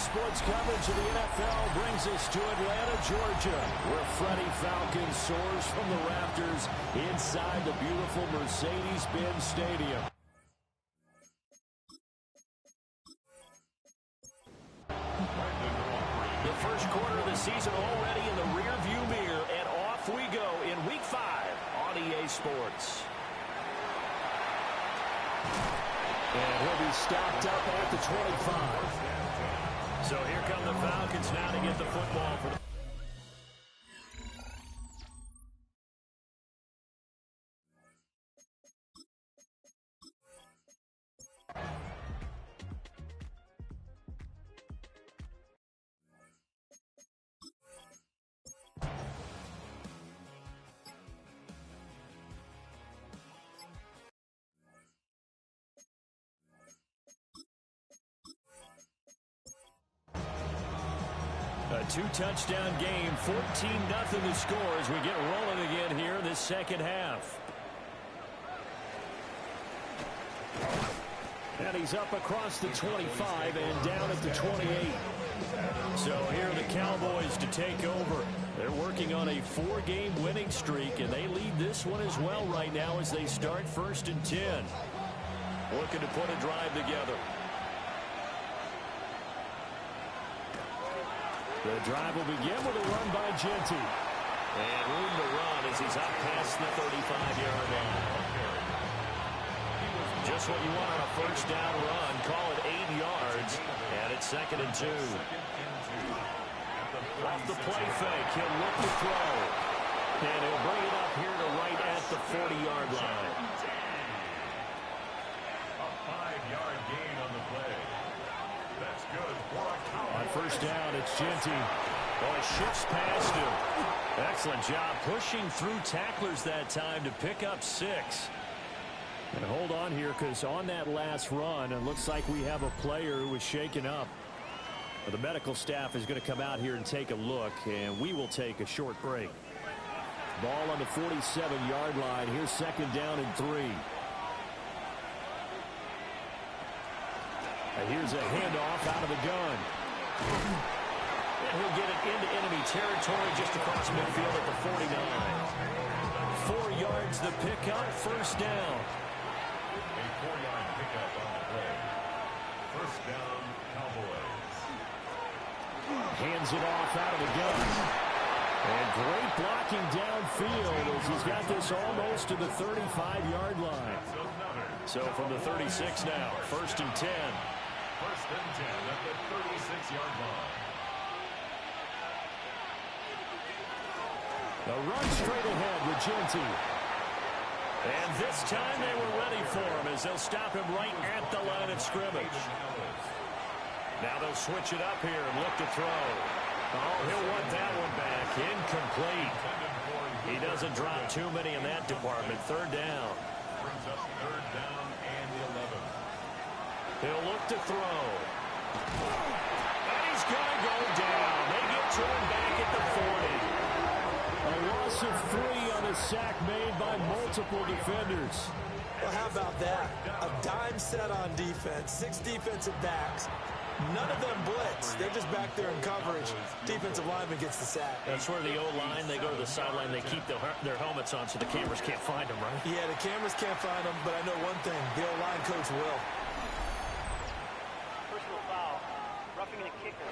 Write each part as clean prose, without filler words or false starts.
Sports coverage of the NFL brings us to Atlanta, Georgia, where Freddie Falcons soars from the rafters inside the beautiful Mercedes-Benz Stadium. The first quarter of the season already in the rearview mirror, and off we go in Week 5 on EA Sports. And he'll be stopped up at the 25. So here come the Falcons now to get the football for the A two-touchdown game, 14-0 the score as we get rolling again here in this second half. And he's up across the 25 and down at the 28. So here are the Cowboys to take over. They're working on a 4-game winning streak, and they lead this one as well right now as they start 1st and 10. Looking to put a drive together. The drive will begin with a run by Genty. And room to run as he's up past the 35-yard line. Just what you want on a first down run. Call it 8 yards. And it's 2nd and 2. Off the play fake, he'll look to throw. And he'll bring it up here to right at the 40-yard line. A 5-yard gain on the play. That's good for a Cowboy. On first down, it's Genty. Oh, he shifts past him. Excellent job pushing through tacklers that time to pick up 6. And hold on here, because on that last run, it looks like we have a player who was shaken up. The medical staff is going to come out here and take a look, and we will take a short break. Ball on the 47-yard line. Here's 2nd down and 3. And here's a handoff out of the gun. And he'll get it into enemy territory just across midfield at the 49. 4 yards the pickup, 1st down. A 4-yard pickup on the play. 1st down, Cowboys. Hands it off out of the gun. And great blocking downfield as he's got this almost to the 35-yard line. So from the 36 now, 1st and 10. 1st and 10 at the 36-yard line. A run straight ahead with Genty. And this time they were ready for him as they'll stop him right at the line of scrimmage. Now they'll switch it up here and look to throw. Oh, he'll want that one back. Incomplete. He doesn't drop too many in that department. 3rd down. Brings up 3rd down and 11. He'll look to throw. And he's going to go down. They get to him back at the 40. A loss of 3 on a sack made by multiple defenders. Well, how about that? A dime set on defense, 6 defensive backs. None of them blitz. They're just back there in coverage. Defensive lineman gets the sack. That's where the O-line, they go to the sideline, they keep their helmets on so the cameras can't find them, right? Yeah, the cameras can't find them, but I know one thing. The O-line coach will. Personal foul. Roughing the kicker.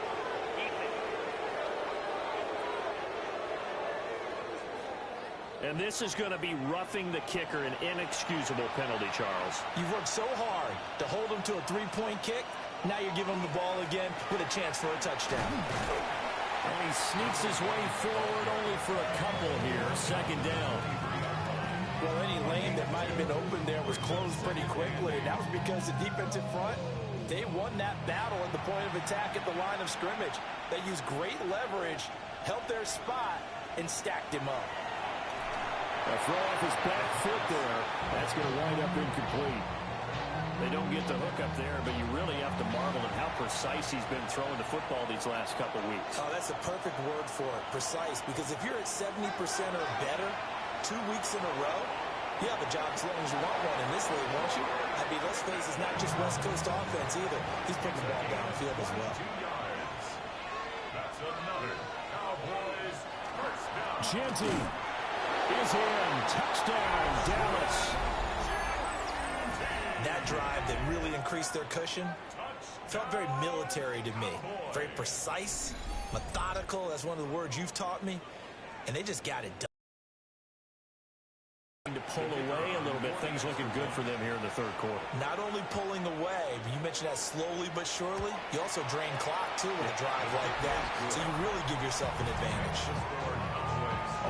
And this is going to be roughing the kicker, an inexcusable penalty, Charles. You've worked so hard to hold him to a 3-point kick. Now you're giving him the ball again with a chance for a touchdown. And he sneaks his way forward only for a couple here. 2nd down. Well, any lane that might have been open there was closed pretty quickly. That was because the defensive front, they won that battle at the point of attack at the line of scrimmage. They used great leverage, held their spot, and stacked him up. A throw off his back foot there. That's going to wind up incomplete. They don't get the hook up there, but you really have to marvel at how precise he's been throwing the football these last couple weeks. Oh, that's a perfect word for it, precise, because if you're at 70% or better 2 weeks in a row, you have a job as long as you want one in this league, won't you? I mean, let's face it, it's not just West Coast offense either. He's putting the ball downfield as well. 2 yards. It's another Cowboys first down. Genty is in. Touchdown, Dallas. That drive that really increased their cushion felt very military to me. Very precise, methodical. That's one of the words you've taught me. And they just got it done. To pull away a little bit. Things looking good for them here in the third quarter. Not only pulling away, but you mentioned that slowly but surely. You also drain clock, too, with a drive like that. So you really give yourself an advantage.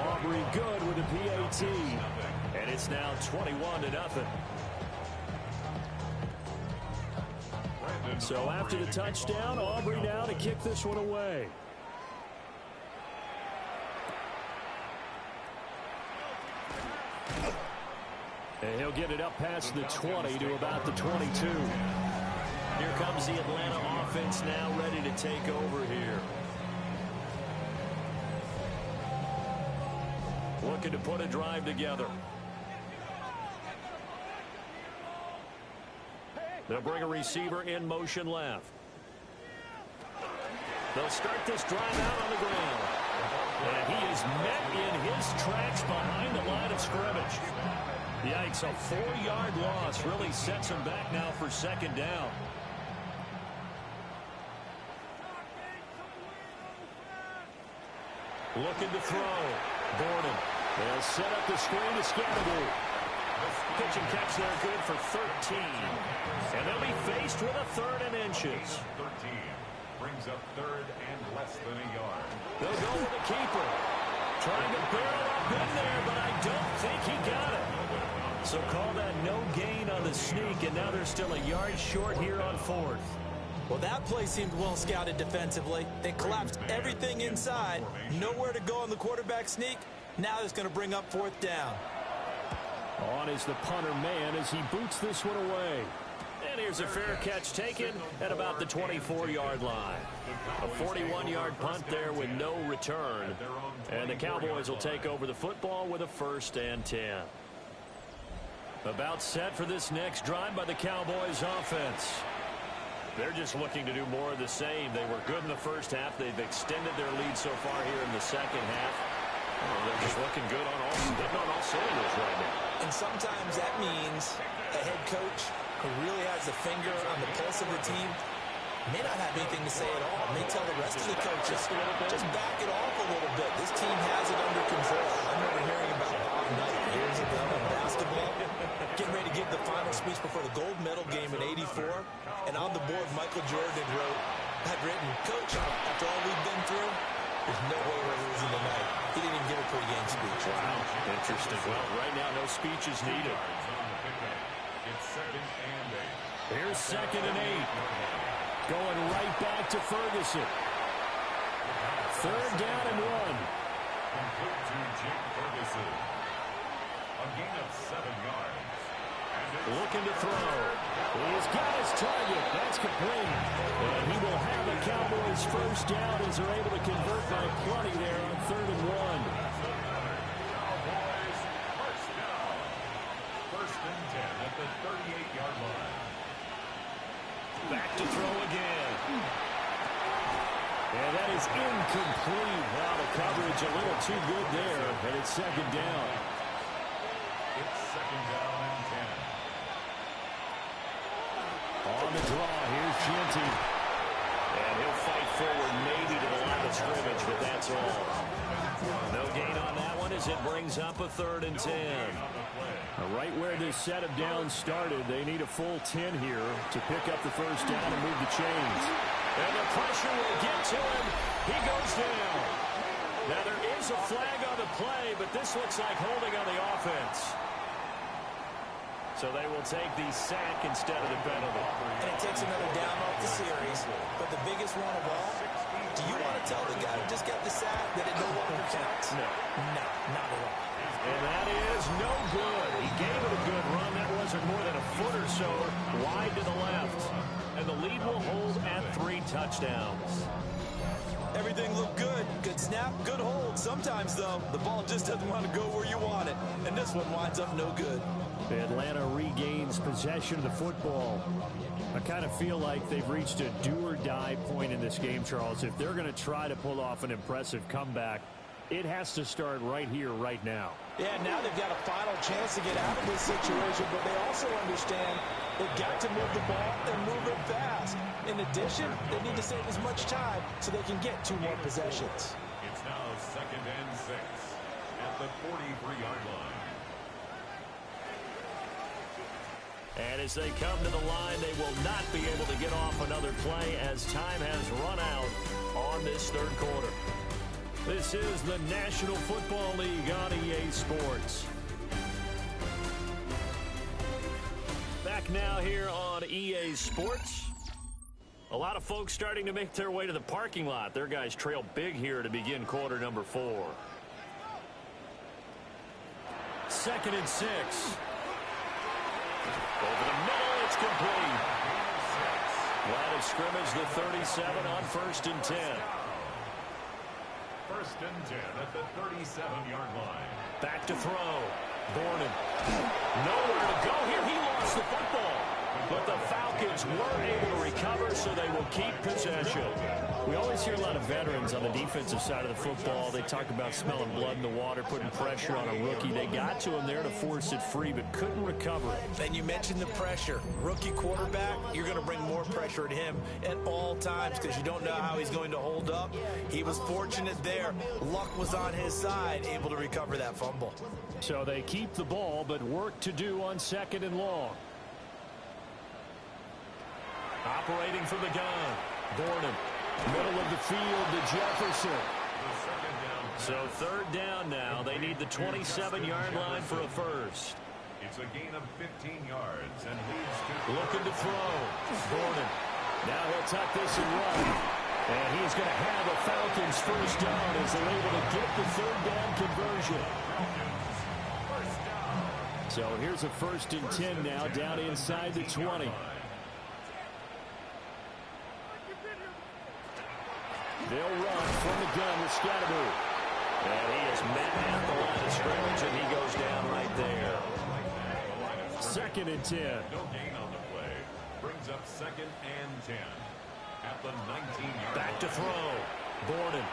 Aubrey good with a PAT. And it's now 21-0. So after the touchdown, Aubrey now to kick this one away. And he'll get it up past the 20 to about the 22. Here comes the Atlanta offense now ready to take over here. Looking to put a drive together. They'll bring a receiver in motion left. They'll start this drive out on the ground. And he is met in his tracks behind the line of scrimmage. Yikes, a 4-yard loss really sets him back now for second down. Looking to throw. Borden. They'll set up the screen to Scattergood. Pitch and catch there good for 13. And they'll be faced with a third and inches. 13 brings up third and less than a yard. They'll go with the keeper. Trying to barrel up in there, but I don't think he got it. So call that no gain on the sneak, and now they're still a yard short here on fourth. Well, that play seemed well scouted defensively. They collapsed everything inside. Nowhere to go on the quarterback sneak. Now it's going to bring up fourth down. On is the punter man as he boots this one away. And here's a fair catch taken at about the 24-yard line. A 41-yard punt there with no return. And the Cowboys will take over the football with a 1st and 10. About set for this next drive by the Cowboys offense. They're just looking to do more of the same. They were good in the first half. They've extended their lead so far here in the second half. Oh, they're just looking good on all cylinders right now. And sometimes that means a head coach who really has a finger on the pulse of the team may not have anything to say at all. May tell the rest of the coaches, just back it off a little bit. This team has it under control. I remember hearing about Bob Knight years ago in basketball, getting ready to give the final speech before the gold medal game in '84. And on the board, Michael Jordan had written, "Coach, after all we've been through, there's no way we're losing tonight." He didn't even give a pregame speech. Wow, interesting. Well, right now, no speech is needed. It's 2nd and 8. Here's 2nd and 8. Going right back to Ferguson. 3rd down and 1. Complete to Jake Ferguson. A gain of 7 yards. Looking to throw. He's got his target. That's complete. And he will have the Cowboys' 1st down as they're able to convert by plenty there on 3rd and 1. Cowboys first down. 1st and 10 at the 38-yard line. Back to throw again. And that is incomplete. Wow, the coverage a little too good there. And it's 2nd down. It's 2nd down and 10. On the draw, here's Genty. And he'll fight forward maybe to the line of scrimmage, but that's all. No gain on that one as it brings up a 3rd and 10. Right where this set of downs started, they need a full 10 here to pick up the 1st down and move the chains. And the pressure will get to him. He goes down. Now there is a flag on the play, but this looks like holding on the offense. So they will take the sack instead of the penalty. And it takes another down off the series. But the biggest one of all, do you want to tell the guy who just got the sack that it no longer counts? No. No, not at all. And that is no good. He gave it a good run. That wasn't more than a foot or so wide to the left. And the lead will hold at 3 touchdowns. Everything looked good. Good snap, good hold. Sometimes, though, the ball just doesn't want to go where you want it. And this one winds up no good. Atlanta regains possession of the football. I kind of feel like they've reached a do-or-die point in this game, Charles. If they're going to try to pull off an impressive comeback, it has to start right here, right now. Yeah, now they've got a final chance to get out of this situation, but they also understand they've got to move the ball and move it fast. In addition, they need to save as much time so they can get 2 more possessions. It's now 2nd and 6 at the 43-yard line. And as they come to the line, they will not be able to get off another play as time has run out on this 3rd quarter. This is the National Football League on EA Sports. Back now here on EA Sports. A lot of folks starting to make their way to the parking lot. Their guys trail big here to begin quarter number 4. 2nd and 6. Over the middle, it's complete. Line of scrimmage, the 37 on 1st and 10. 1st and 10 at the 37-yard line. Back to throw. Gordon. Nowhere to go here. He lost the football. But the Falcons were able to recover, so they will keep possession. We always hear a lot of veterans on the defensive side of the football. They talk about smelling blood in the water, putting pressure on a rookie. They got to him there to force it free, but couldn't recover it. And you mentioned the pressure. Rookie quarterback, you're going to bring more pressure at him at all times because you don't know how he's going to hold up. He was fortunate there. Luck was on his side, able to recover that fumble. So they keep the ball, but work to do on 2nd and long. Operating from the gun. Gordon. Middle of the field to Jefferson. So 3rd down now. They need the 27-yard line for a first. It's a gain of 15 yards and leads to... Looking to throw. Gordon. Now he'll tuck this and run. And he's going to have a Falcons first down as they're able to get the 3rd down conversion. So here's a 1st and 10 now down inside the 20. They'll run from the gun with Scatterby. And he is met at the line of scrimmage, and he goes down right there. 2nd and 10. No gain on the play. Brings up 2nd and 10 at the 19-yard line. Back to throw. Gordon.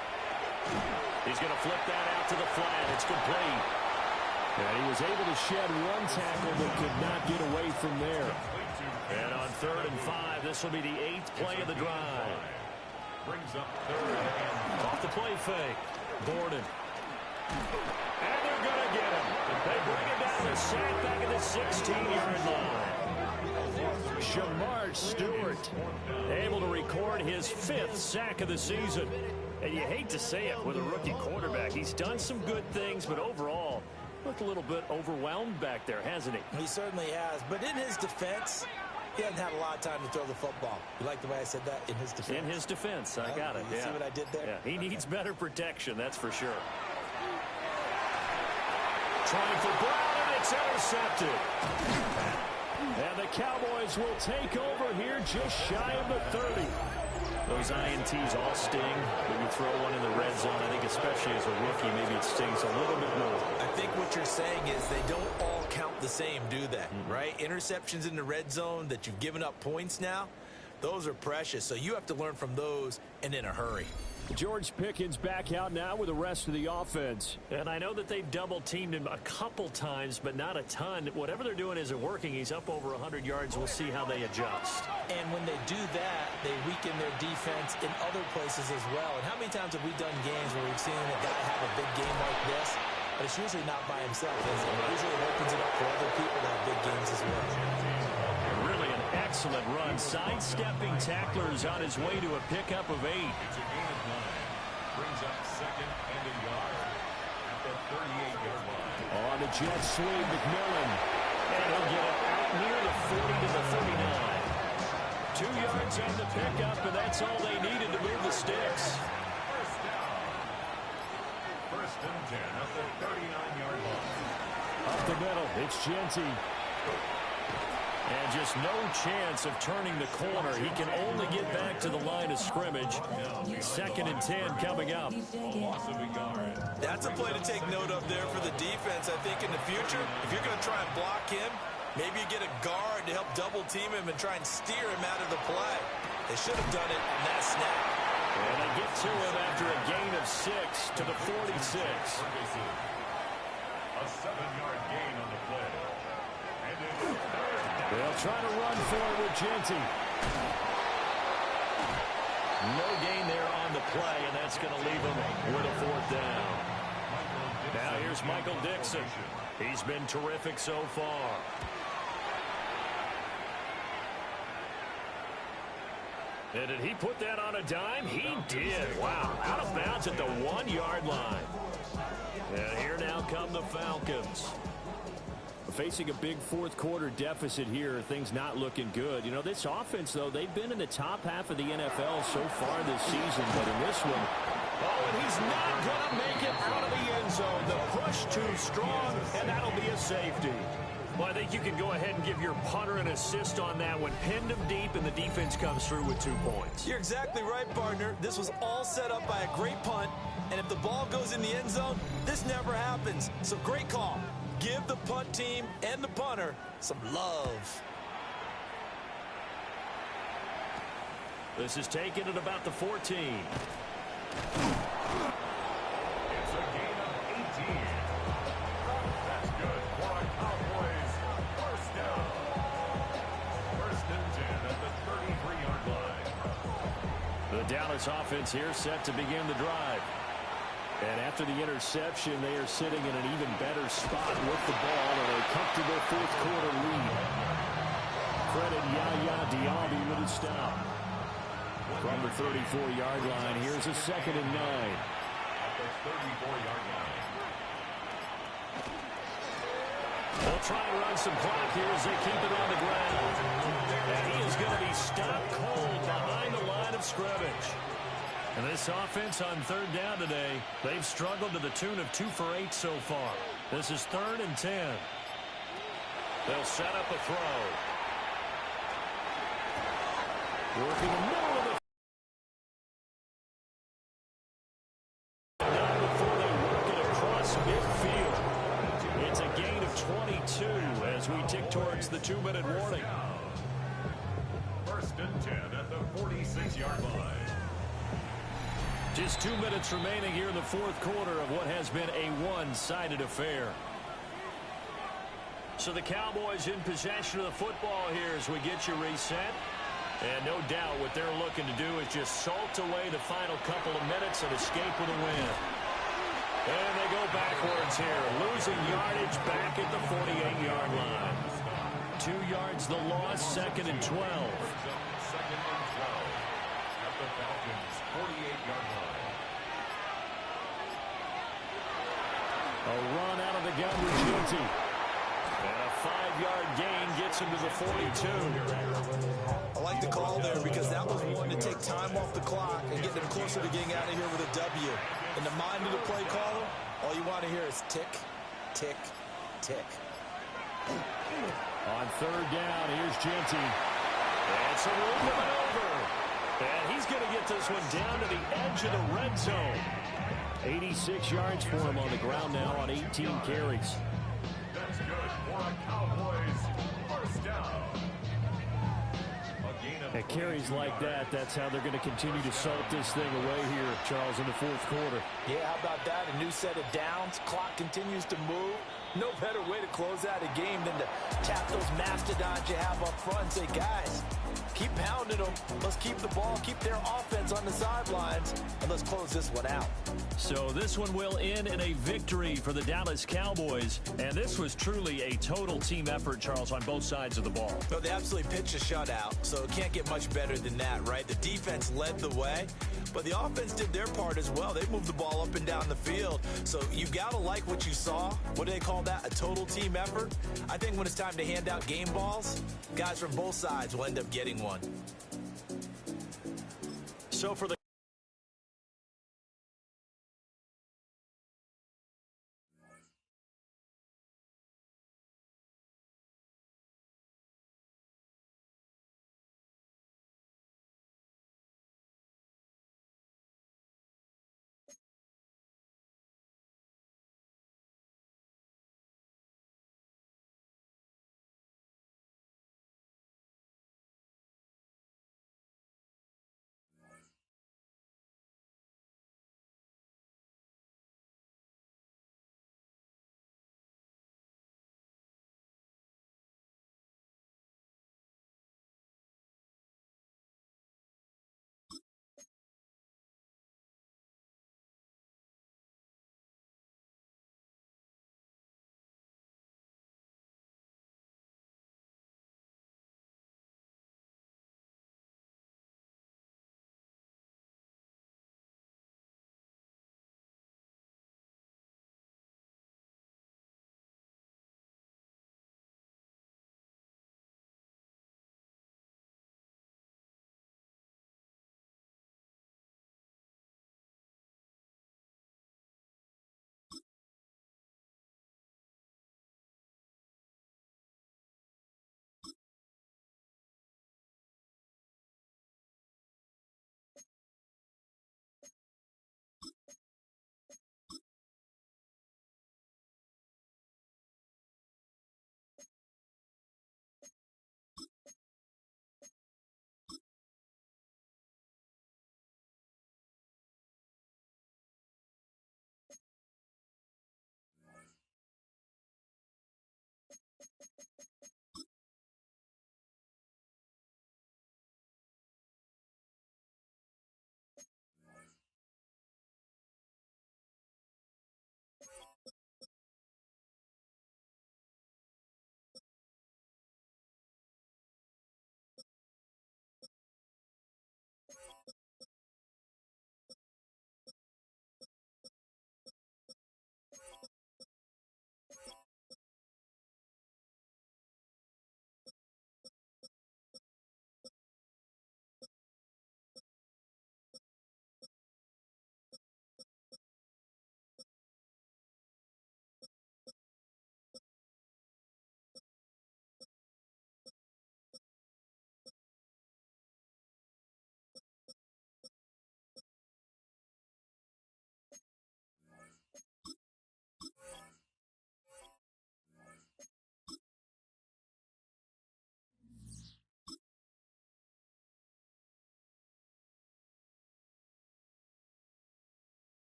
He's going to flip that out to the flat. It's complete. And he was able to shed 1 tackle but could not get away from there. And on 3rd and 5, this will be the 8th play of the drive. Brings up 3rd and... Off the play fake. Gordon. And they're going to get him. They bring it down to sack back at the 16-yard line. Shamar Stewart able to record his 5th sack of the season. And you hate to say it with a rookie quarterback. He's done some good things, but overall, looked a little bit overwhelmed back there, hasn't he? He certainly has. But in his defense, he hasn't had a lot of time to throw the football. You like the way I said that? In his defense. In his defense. I got it. You see what I did there? Yeah. He needs better protection, that's for sure. Trying for Brown, and it's intercepted. And the Cowboys will take over here just shy of the 30. Those INTs all sting when you throw one in the red zone. I think especially as a rookie, maybe it stings a little bit more. I think what you're saying is they don't all count the same, do they? Right? Interceptions in the red zone that you've given up points now, those are precious. So you have to learn from those and in a hurry. George Pickens back out now with the rest of the offense. And I know that they've double-teamed him a couple times, but not a ton. Whatever they're doing isn't working. He's up over 100 yards. We'll see how they adjust. And when they do that, they weaken their defense in other places as well. And how many times have we done games where we've seen a guy have a big game like this, but it's usually not by himself, is it? Usually it opens it up for other people to have big games as well. Really an excellent run. Sidestepping tacklers on his way to a pickup of 8. It's a gain of 9. Brings up 2nd and a yard at the 38-yard line. On the jet sweep, McMillan. And he'll get it out near the 40 to the 39. 2 yards on the pickup, and that's all they needed to move the sticks. First down. 1st and 10 at the 39-yard line. Up the middle, it's Genty. And just no chance of turning the corner. He can only get back to the line of scrimmage. 2nd and 10 coming up. That's a play to take note of there for the defense. I think in the future, if you're going to try and block him, maybe you get a guard to help double team him and try and steer him out of the play. They should have done it in that snap. And they get to him after a gain of 6 to the 46. A 7-yard gain on the play. And it's They'll try to run for it with Genty. No gain there on the play, and that's going to leave him with a 4th down. Now here's Michael Dixon. He's been terrific so far. And did he put that on a dime? He did. Wow. Out of bounds at the 1-yard line. And here now come the Falcons. Facing a big 4th quarter deficit here, things not looking good. You know, this offense, though, they've been in the top half of the NFL so far this season, but in this one, oh, and he's not going to make it out of the end zone. The push too strong, and that'll be a safety. Well, I think you can go ahead and give your punter an assist on that one. Pinned him deep, and the defense comes through with 2 points. You're exactly right, partner. This was all set up by a great punt, and if the ball goes in the end zone, this never happens. So great call. Give the punt team and the punter some love. This is taken at about the 14. It's a gain of 18. That's good for a Cowboys first down. 1st and 10 at the 33-yard line. The Dallas offense here set to begin the drive. And after the interception, they are sitting in an even better spot with the ball and a comfortable 4th quarter lead. Credit Yaya Diaby with a stop. From the 34-yard line, here's a 2nd and 9. At the 34-yard line. They'll try and run some clock here as they keep it on the ground. And he is going to be stopped cold behind the line of scrimmage. And this offense on 3rd down today, they've struggled to the tune of 2 for 8 so far. This is 3rd and 10. They'll set up a throw. Working the middle of the down before they work it across midfield. It's a gain of 22 as we tick towards the 2-minute warning. 1st and 10 at the 46-yard line. Just 2 minutes remaining here in the 4th quarter of what has been a one-sided affair. So the Cowboys in possession of the football here as we get you reset. And no doubt what they're looking to do is just salt away the final couple of minutes and escape with a win. And they go backwards here, losing yardage back at the 48-yard line. 2 yards the loss, 2nd and 12. 2nd and 12 at the Falcons' 48-yard line. A run out of the gun with Genty. And a 5-yard gain gets him to the 42. I like the call there because that was one to take time off the clock and get them closer to getting out of here with a W. In the mind of the play caller, all you want to hear is tick, tick, tick. On 3rd down, here's Genty. And some room to maneuver. And he's going to get this one down to the edge of the red zone. 86 yards for him on the ground now on 18 carries. That's good for a Cowboys first down. A gain of At carries like that, that's how they're going to continue to salt this thing away here, Charles, in the 4th quarter. Yeah, how about that? A new set of downs. Clock continues to move. No better way to close out a game than to tap those mastodons you have up front and say, guys, keep pounding them. Let's keep the ball, keep their offense on the sidelines, and let's close this one out. So this one will end in a victory for the Dallas Cowboys. And this was truly a total team effort, Charles, on both sides of the ball. Well, they absolutely pitched a shutout, so it can't get much better than that, right? The defense led the way, but the offense did their part as well. They moved the ball up and down the field. So you got to like what you saw. What do they call that? A total team effort? I think when it's time to hand out game balls, guys from both sides will end up getting one. So for the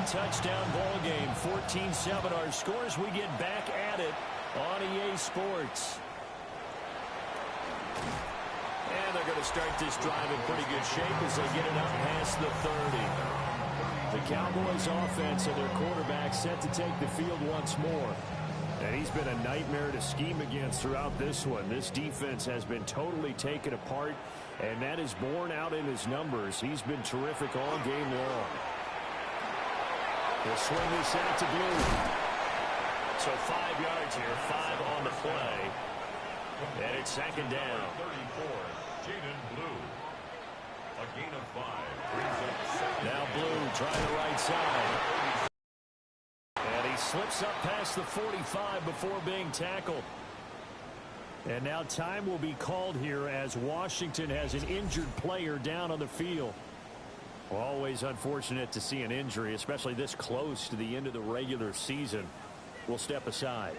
9-touchdown ball game. 14-7 our scores. We get back at it on EA Sports. And they're going to start this drive in pretty good shape as they get it up past the 30. The Cowboys offense and their quarterback set to take the field once more. And he's been a nightmare to scheme against throughout this one. This defense has been totally taken apart, and that is borne out in his numbers. He's been terrific all game long. He'll swing this out to Blue. So 5 yards here, 5 on the play. And it's second down. 34, Jaden Blue. A gain of 5. Brings up second. Now Blue trying the right side. And he slips up past the 45 before being tackled. And now time will be called here as Washington has an injured player down on the field. Always unfortunate to see an injury, especially this close to the end of the regular season. We'll step aside.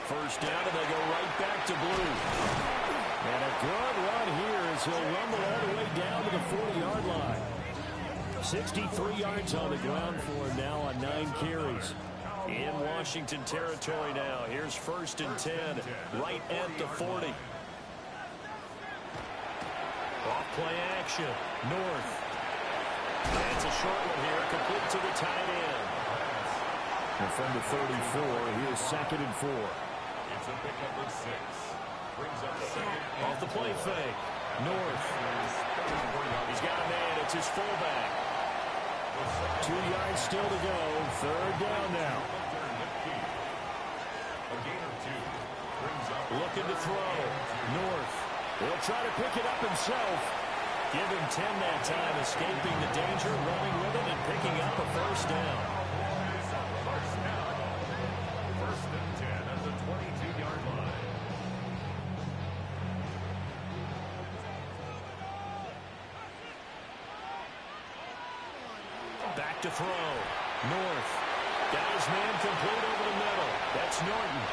First down, and they go right back to Blue. And a good run here as he'll rumble all the way down to the 40-yard line. 63 yards on the ground for him now on 9 carries. In Washington territory now. Here's 1st and 10, right at the 40. Off play action. North. That's a short one here, complete to the tight end. And from the 34, here's 2nd and 4. It's a pickup of 6. Brings up second. Off the play fake. North. He's got a man. It's his fullback. 2 yards still to go. 3rd down now. A gain of 2. Brings up. Looking to throw. North. He'll try to pick it up himself. Give him 10 that time, escaping the danger, running with it, and picking up a 1st down. First down. 1st and 10 at the 22-yard line. Back to throw. North. Got his man complete over the middle. That's Norton.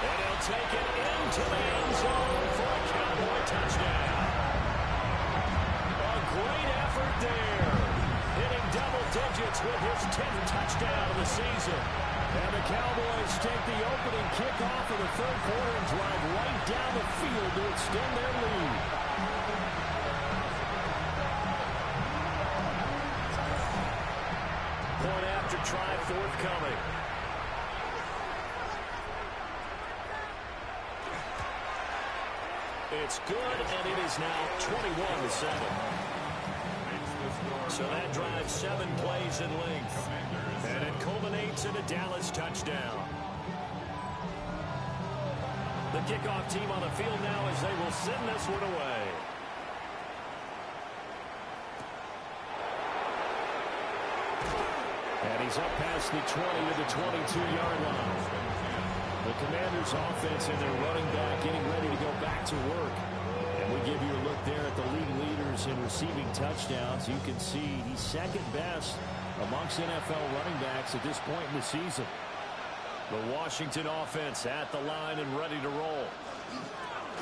And he'll take it into the end zone for a Cowboy touchdown. A great effort there. Hitting double digits with his 10th touchdown of the season. And the Cowboys take the opening kickoff of the 3rd quarter and drive right down the field to extend their lead. Point after try forthcoming. It's good, and it is now 21-7. So that drives 7 plays in length. And it culminates in a Dallas touchdown. The kickoff team on the field now as they will send this one away. And he's up past the 20 to the 22-yard line. The Commanders' offense and their running back getting ready to go back to work. And we give you a look there at the league leaders in receiving touchdowns. You can see he's 2nd best amongst NFL running backs at this point in the season. The Washington offense at the line and ready to roll.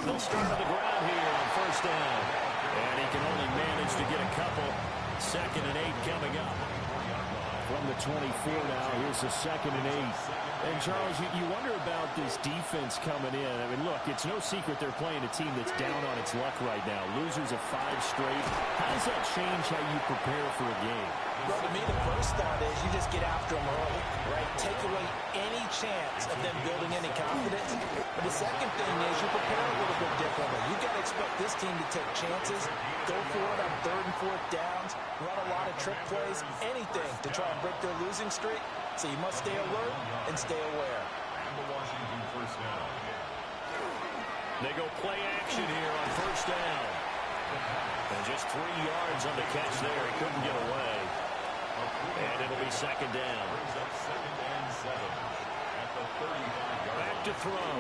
They'll start on the ground here on 1st down. And he can only manage to get a couple. 2nd and 8 coming up. From the 24 now, here's the 2nd and 8. And, Charles, you wonder about this defense coming in. I mean, look, it's no secret they're playing a team that's down on its luck right now. Losers of 5 straight. How does that change how you prepare for a game? Well, to me, the first thought is you just get after them early, right? Take away any chance of them building any confidence. And the second thing is you prepare a little bit differently. You've got to expect this team to take chances, go for it on 3rd and 4th downs, run a lot of trick plays, anything to try and break their losing streak. So you must stay alert and stay aware. And the Washington first down. They go play action here on 1st down. And just 3 yards on the catch there. He couldn't get away. And it'll be 2nd down. Brings up 2nd and 7 at the 35-yard line. Back to throw.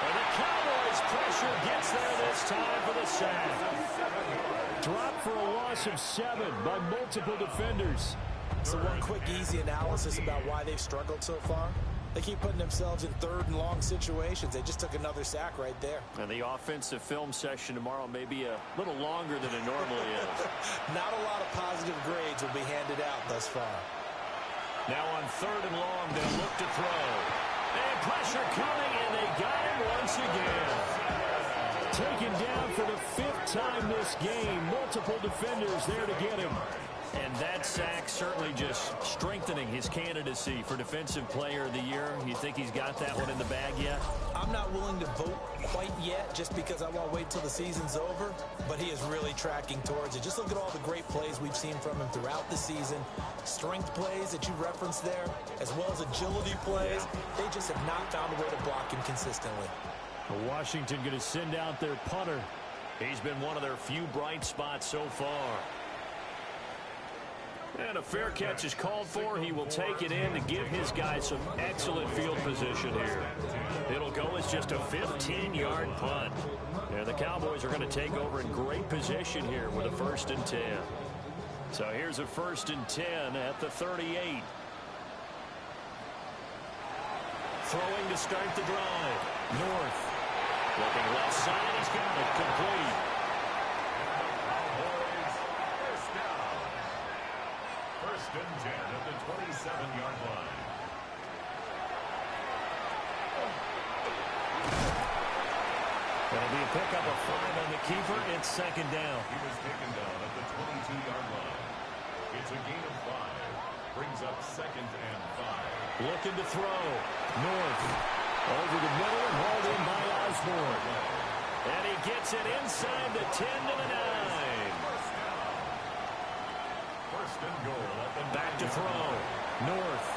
And the Cowboys pressure gets there this time for the sack. Drop for a loss of 7 by multiple defenders. So one quick, easy analysis about why they've struggled so far. They keep putting themselves in third and long situations. They just took another sack right there. And the offensive film session tomorrow may be a little longer than it normally is. Not a lot of positive grades will be handed out thus far. Now on third and long, they'll look to throw. And pressure coming, and they got him once again. Taken down for the 5th time this game. Multiple defenders there to get him. And that sack certainly just strengthening his candidacy for Defensive Player of the Year. You think he's got that one in the bag yet? I'm not willing to vote quite yet just because I want to wait till the season's over, but he is really tracking towards it. Just look at all the great plays we've seen from him throughout the season. Strength plays that you referenced there, as well as agility plays. They just have not found a way to block him consistently. Washington going to send out their punter. He's been one of their few bright spots so far. And a fair catch is called for. He will take it in to give his guys some excellent field position here. It'll go as just a 15-yard punt. And the Cowboys are going to take over in great position here with a 1st and 10. So here's a 1st and 10 at the 38. Throwing to start the drive. North. Looking left side. He's got it complete. First and 10 at the 27-yard line. That'll be a pickup of 5 on the keeper. It's 2nd down. He was taken down at the 22-yard line. It's a gain of 5. Brings up 2nd and 5. Looking to throw. North. Over the middle and hauled in by Osborne. And he gets it inside the 10 to the 9. First and goal at the Back to throw. North.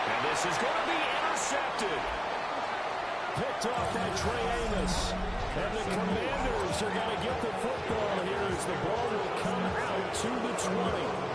And this is going to be intercepted. Picked off by Trey Amos. And the Commanders are going to get the football here as the ball will come out to the 20.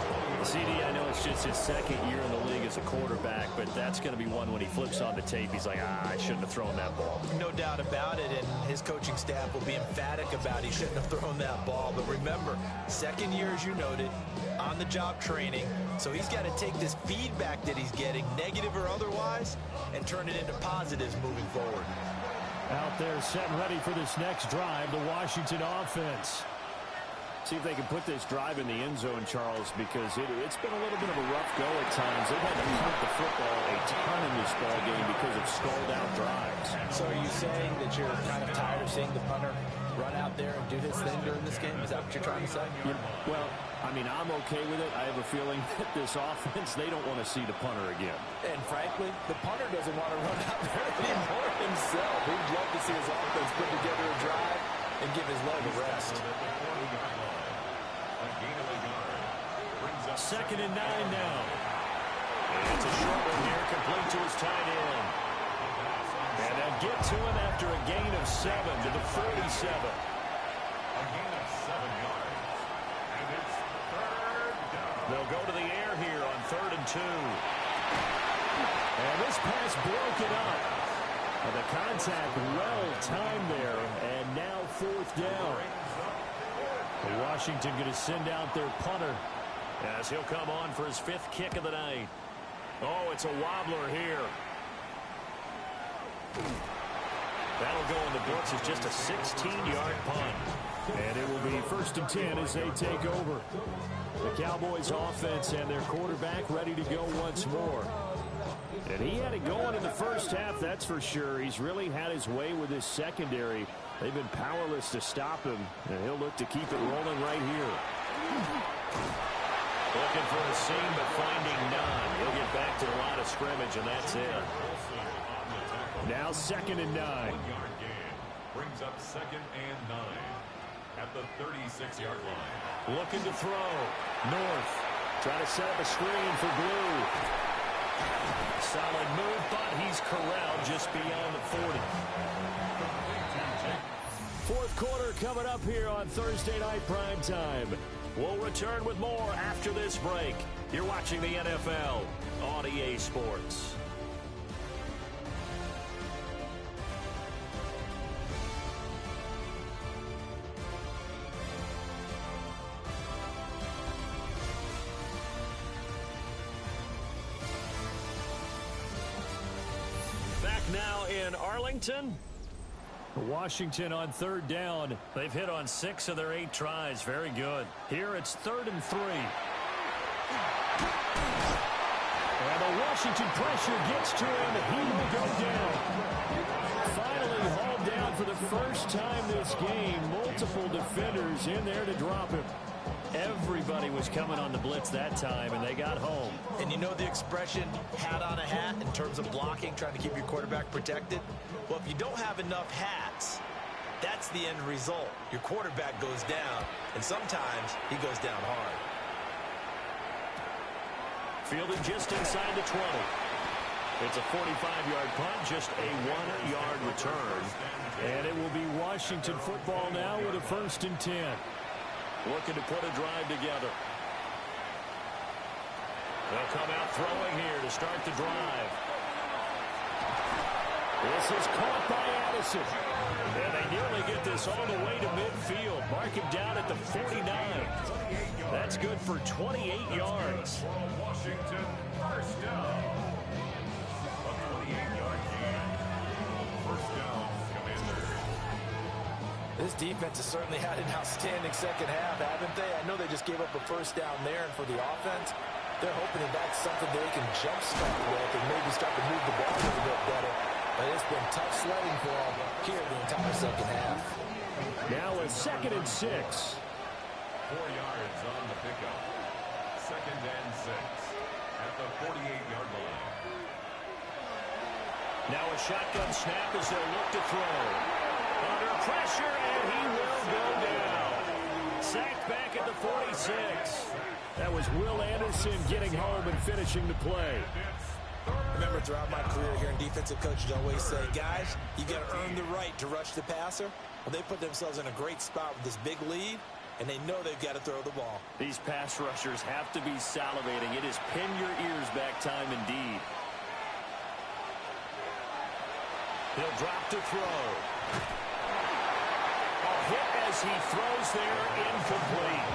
CD, I know it's just his 2nd year in the league as a quarterback, but that's going to be one when he flips on the tape. He's like, I shouldn't have thrown that ball. No doubt about it, and his coaching staff will be emphatic about he shouldn't have thrown that ball. But remember, 2nd year, as you noted, on-the-job training. So he's got to take this feedback that he's getting, negative or otherwise, and turn it into positives moving forward. Out there set ready for this next drive, the Washington offense. See if they can put this drive in the end zone, Charles, because it's been a little bit of a rough go at times. They've had to punt the football a ton in this ball game because of stalled-out drives. So are you saying that you're kind of tired of seeing the punter run out there and do his thing during this game? Is that what you're trying to say? Yeah, well, I mean, I'm okay with it. I have a feeling that this offense, they don't want to see the punter again. And frankly, the punter doesn't want to run out there anymore himself. He'd love to see his offense put together a drive and give his leg a rest. 2nd and 9 now. And it's a short one here, complete to his tight end. And they'll get to him after a gain of 7 to the 47. A gain of 7 yards. And it's 3rd down. They'll go to the air here on 3rd and 2. And this pass broken up. And the contact well timed there. And now 4th down. Washington going to send out their punter as he'll come on for his 5th kick of the night. Oh, it's a wobbler here. That'll go in the books as just a 16-yard punt. And it will be 1st and 10 as they take over. The Cowboys offense and their quarterback ready to go once more. And he had it going in the first half, that's for sure. He's really had his way with his secondary. They've been powerless to stop him, and he'll look to keep it rolling right here. Looking for a seam, but finding none. He'll get back to the line of scrimmage, and that's it. Now 2nd and 9. 1-yard gain. Brings up 2nd and 9 at the 36-yard line. Looking to throw. North. Trying to set up a screen for Blue. Solid move, but he's corralled just beyond the 40. 4th quarter coming up here on Thursday Night Primetime. We'll return with more after this break. You're watching the NFL on EA Sports. Arlington. Washington on third down. They've hit on 6 of their 8 tries. Very good. Here it's 3rd and 3. And the Washington pressure gets to him. He will go down. Finally hauled down for the first time this game. Multiple defenders in there to drop him. Everybody was coming on the blitz that time, and they got home. And you know the expression, hat on a hat, in terms of blocking, trying to keep your quarterback protected? Well, if you don't have enough hats, that's the end result. Your quarterback goes down, and sometimes he goes down hard. Fielded just inside the 20. It's a 45-yard punt, just a 1-yard return. And it will be Washington football now with a 1st and 10. Looking to put a drive together. They'll come out throwing here to start the drive. This is caught by Addison. And they nearly get this all the way to midfield. Mark him down at the 49. That's good for 28 yards. For a Washington first down. A 28-yard gain. First down, Commanders. This defense has certainly had an outstanding second half, haven't they? I know they just gave up a first down there, and for the offense, they're hoping that that's something they can jumpstart with and maybe start to move the ball a little bit better. But it's been tough sledding for them here the entire second half. Now a 2nd and 6. 4 yards on the pickup. 2nd and 6 at the 48-yard line. Now a shotgun snap as they'll look to throw. Under pressure, and he will go down. Sacked back at the 46. That was Will Anderson getting home and finishing the play. Remember, throughout my career here in defensive coaches always say, guys, you got to earn the right to rush the passer. Well, they put themselves in a great spot with this big lead, and they know they've got to throw the ball. These pass rushers have to be salivating. It is pin your ears back time indeed. He'll drop to throw. A hit as he throws there, incomplete.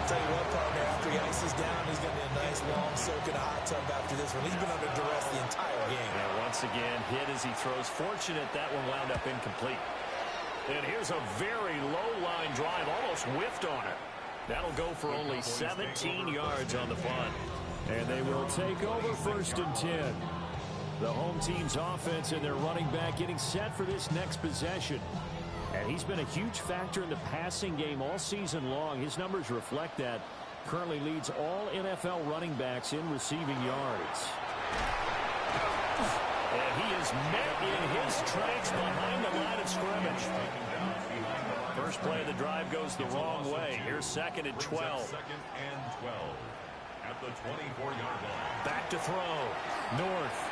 Tell you what, partner, after he ices down, he's going to be a nice long soak in a hot tub after this one. He's been under duress the entire game. And once again, hit as he throws. Fortunate that one wound up incomplete. And here's a very low-line drive, almost whiffed on it. That'll go for only 17 yards on the punt. And they will take over 1st and 10. The home team's offense and their running back getting set for this next possession. And he's been a huge factor in the passing game all season long. His numbers reflect that. Currently leads all NFL running backs in receiving yards. And he is met in his tracks behind the line of scrimmage. First play of the drive goes the wrong way. Here's 2nd and 12. 2nd and 12 at the 24-yard line. Back to throw. North.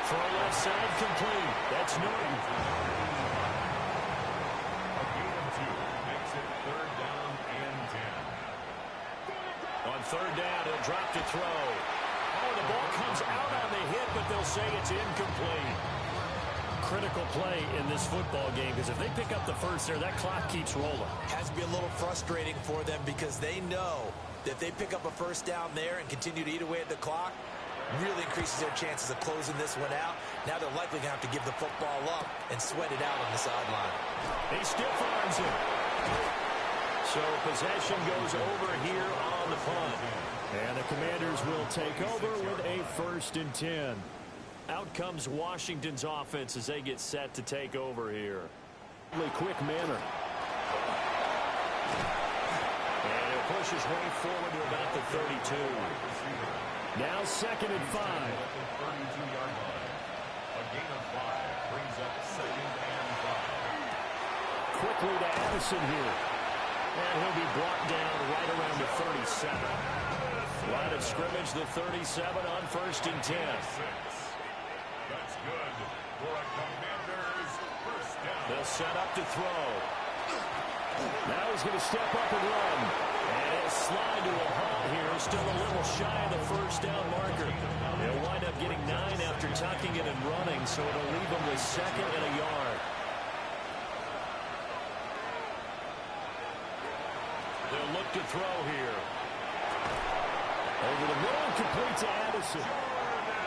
Throw left side complete. That's Norton. Makes it 3rd down and 10. On 3rd down, he'll drop to throw. Oh, the ball comes out on the hit, but they'll say it's incomplete. Critical play in this football game, because if they pick up the first there, that clock keeps rolling. Has to be a little frustrating for them because they know that if they pick up a first down there and continue to eat away at the clock, really increases their chances of closing this one out. Now they're likely going to have to give the football up and sweat it out on the sideline. He stiff arms it. So possession goes over here on the punt. And the Commanders will take over with a 1st and 10. Out comes Washington's offense as they get set to take over here. Really quick manner. And he'll push his way forward to about the 32. Now 2nd and 5. 32-yard line. A gain of 5 brings up 2nd and 5. Quickly to Addison here. And he'll be brought down right around the 37. Line of scrimmage, the 37 on 1st and 10. That's good for a Commanders first down. They'll set up to throw. Now he's going to step up and run. And he'll slide to a halt here. Still a little shy of the first down marker. He'll wind up getting 9 after tucking it and running, so it'll leave him with 2nd and a yard. They'll look to throw here. Over the middle, complete to Addison.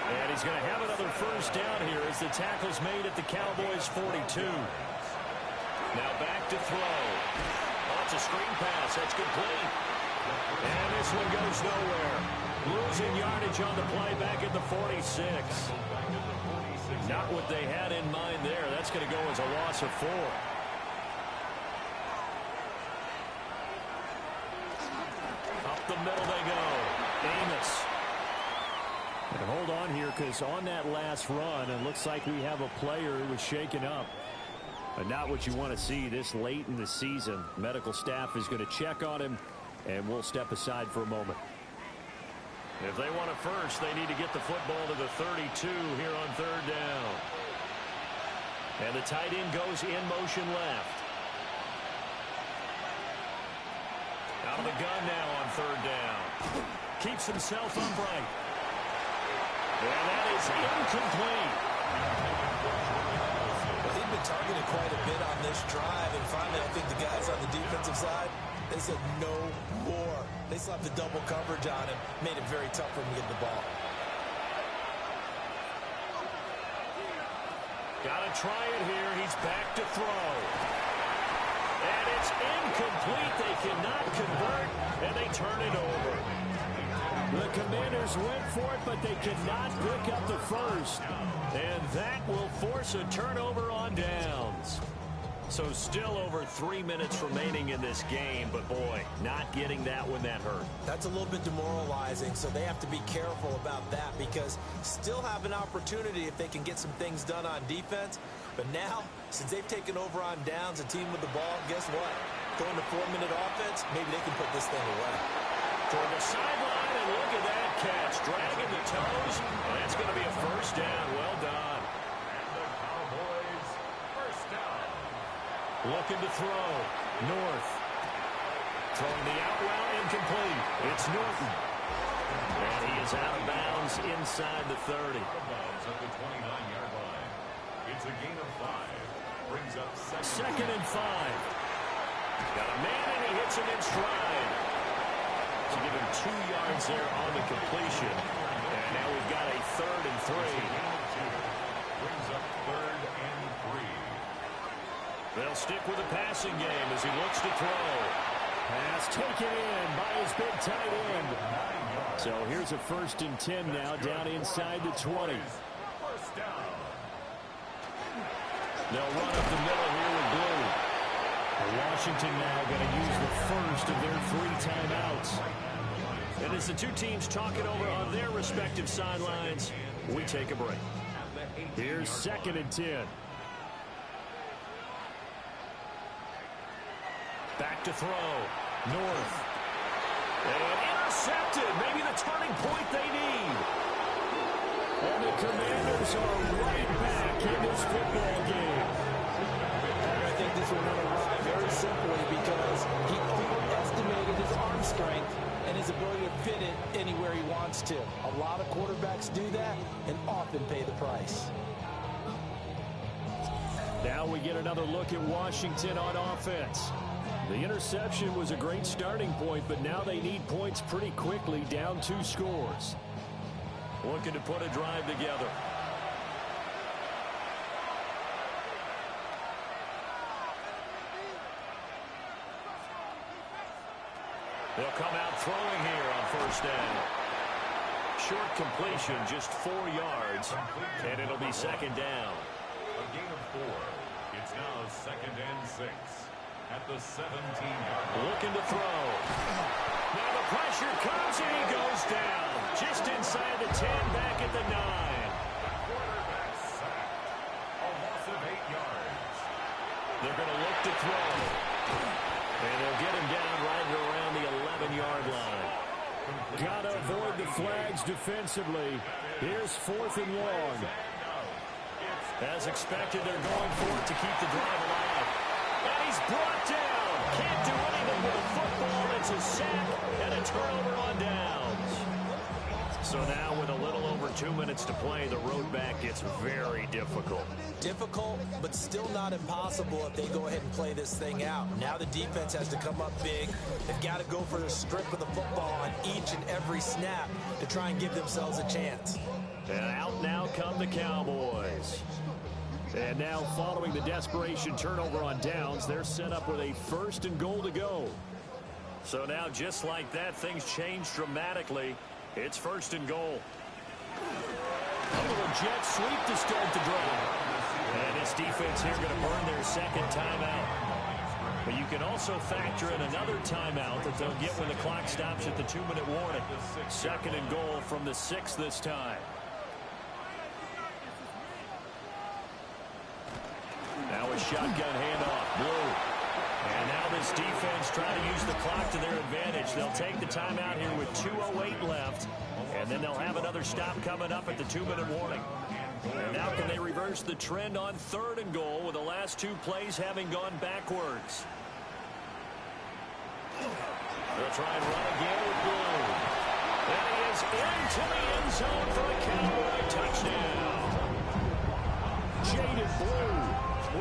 And he's going to have another first down here as the tackle's made at the Cowboys' 42. Now back to throw. Oh, it's a screen pass. That's complete. And this one goes nowhere. Losing yardage on the play back at the 46. Not what they had in mind there. That's going to go as a loss of 4. Up the middle they go. Amos. And hold on here, because on that last run, it looks like we have a player who was shaken up. And not what you want to see this late in the season. Medical staff is going to check on him, and we'll step aside for a moment. If they want a first, they need to get the football to the 32 here on third down. And the tight end goes in motion left. Out of the gun now on third down. Keeps himself upright. And that is incomplete. Well, he'd been targeted quite a bit on this drive, and finally I think the guys on the defensive side, they said no more. They slapped the double coverage on him, made it very tough for him to get the ball. Gotta try it here. He's back to throw. And it's incomplete. They cannot convert, and they turn it over. The Commanders went for it, but they cannot pick up the first. And that will force a turnover on downs. So still over 3 minutes remaining in this game, but boy, not getting that when that hurt. That's a little bit demoralizing, so they have to be careful about that because still have an opportunity if they can get some things done on defense. But now, since they've taken over on downs, a team with the ball, guess what? Going to 4-minute offense, maybe they can put this thing away. Toward the sideline, and look at that catch. Dragging the toes, and that's going to be a first down. Well done. And the Cowboys, first down. Looking to throw. North. Throwing the out route, incomplete. It's Norton. And he is out of bounds inside the 30. Out of bounds at the 29-yard line. It's a gain of 5. Brings up second and 5. Got a man, and he hits him in stride. To give him 2 yards there on the completion. And now we've got a 3rd and 3. Brings up 3rd and 3. They'll stick with the passing game as he looks to throw. Pass taken in by his big tight end. So here's a 1st and 10 now down inside the 20. First down. They'll run up the middle here with Blue. Washington now going to use the first of their 3 timeouts. And as the two teams talking over on their respective sidelines, we take a break. Here's 2nd and 10. Back to throw. North. And intercepted. Maybe the turning point they need. And the Commanders are right back in this football game. I think this will win a ride very simply because he overestimated his arm strength and his ability to fit it anywhere he wants to. A lot of quarterbacks do that and often pay the price. Now we get another look at Washington on offense. The interception was a great starting point, but now they need points pretty quickly, down 2 scores. Looking to put a drive together. They'll come out throwing here on 1st down. Short completion, just 4 yards, and it'll be 2nd down. A gain of 4. It's now 2nd and 6 at the 17-yard line. Looking to throw. Now the pressure comes, and he goes down. Just inside the 10, back at the 9. Quarterback sack. A loss of 8 yards. They're going to look to throw. And they'll get him down right around the 11-yard line. Got to avoid the flags defensively. Here's 4th and long. As expected, they're going for it to keep the drive alive. And he's brought down. Can't do anything with a football. It's a sack and a turnover on downs. So now with a little over 2 minutes to play, the road back gets very difficult. Difficult, but still not impossible if they go ahead and play this thing out. Now the defense has to come up big. They've got to go for the strip of the football on each and every snap to try and give themselves a chance. And out now come the Cowboys. And now following the desperation turnover on downs, they're set up with a 1st and goal to go. So now just like that, things change dramatically. It's 1st and goal. A little jet sweep to start the drive. And this defense here going to burn their second timeout. But you can also factor in another timeout that they'll get when the clock stops at the 2-minute warning. 2nd and goal from the 6 this time. Now a shotgun handoff. Blue. And now this defense trying to use the clock to their advantage. They'll take the timeout here with 2:08 left. And then they'll have another stop coming up at the 2-minute warning. And now can they reverse the trend on 3rd and goal with the last 2 plays having gone backwards? They'll try and run again with Blue. And he is into the end zone for a Cowboy touchdown. Jaded Blue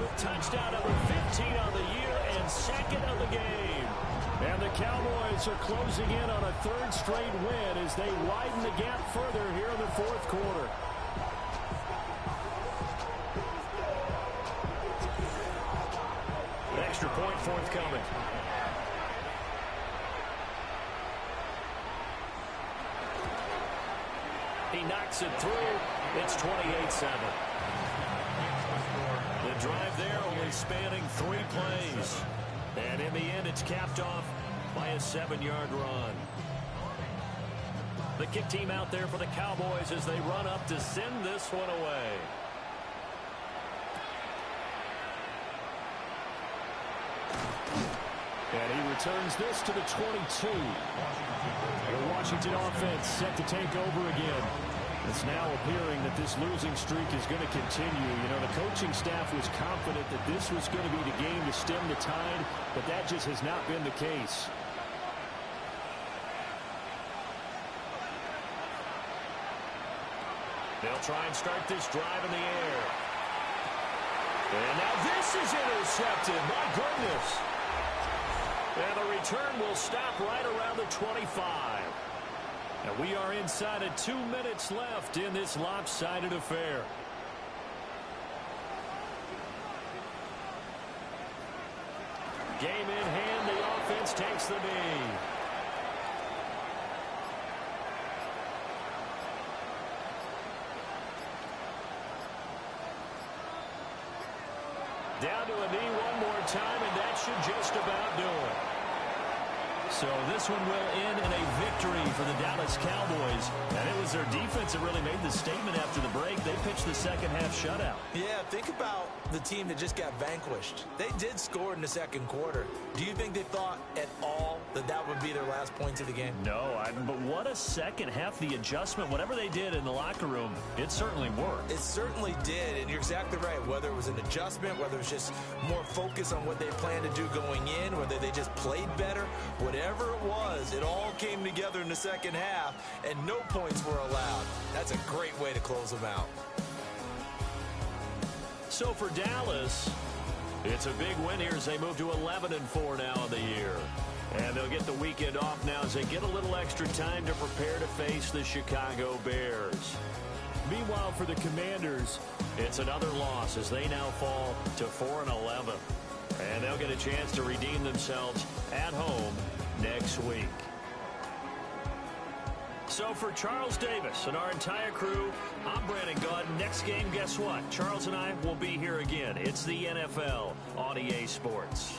with touchdown number 15 on the year and 2nd of the game. And the Cowboys are closing in on a 3rd straight win as they widen the gap further here in the 4th quarter. An extra point forthcoming. He knocks it through. It's 28-7. The drive there only spanning 3 plays. And in the end, it's capped off by a 7-yard run. The kick team out there for the Cowboys as they run up to send this one away. And he returns this to the 22. The Washington offense set to take over again. It's now appearing that this losing streak is going to continue. You know, the coaching staff was confident that this was going to be the game to stem the tide, but that just has not been the case. They'll try and start this drive in the air. And now this is intercepted. My goodness. And the return will stop right around the 25. And we are inside of 2 minutes left in this lopsided affair. Game in hand, the offense takes the knee. Down to a knee one more time, and that should just about do it. So this one will end in a victory for the Dallas Cowboys. And it was their defense that really made the statement after the break. They pitched the second half shutout. Yeah, think about the team that just got vanquished. They did score in the 2nd quarter. Do you think they thought at all that that would be their last points of the game? No, but what a second half. The adjustment, whatever they did in the locker room, it certainly worked. It certainly did, and you're exactly right. Whether it was an adjustment, whether it was just more focus on what they planned to do going in, whether they just played better, whatever it was, it all came together in the second half, and no points were allowed. That's a great way to close them out. So for Dallas, it's a big win here as they move to 11-4 now in the year. And they'll get the weekend off now as they get a little extra time to prepare to face the Chicago Bears. Meanwhile, for the Commanders, it's another loss as they now fall to 4-11. And they'll get a chance to redeem themselves at home next week. So for Charles Davis and our entire crew, I'm Brandon Gunn. Next game, guess what? Charles and I will be here again. It's the NFL on EA Sports.